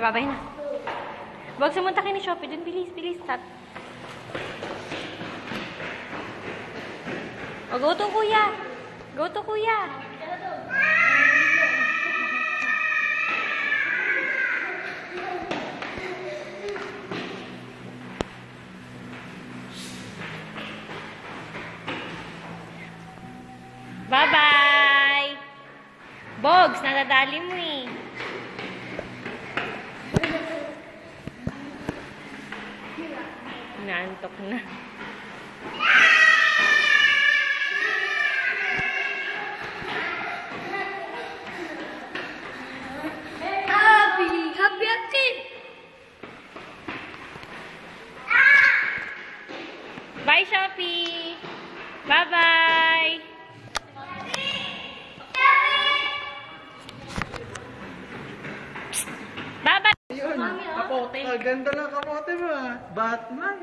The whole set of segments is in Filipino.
Ay, babay na. Huwag sumunta kayo ni Shopee dun. Bilis, bilis. Start. O, go to, kuya. Go to, kuya. Bye-bye! Bogs, nadadali mo eh. Naantok na. Happy! Bye, Shopee! Bye-bye! Bye-bye! Ayun, kapote. Ganda ng kapote mo ah. Batman.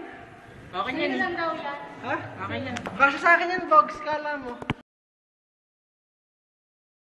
Okay yan. Ha? Okay yan. Kasi sa akin yan, Bogs. Kala mo.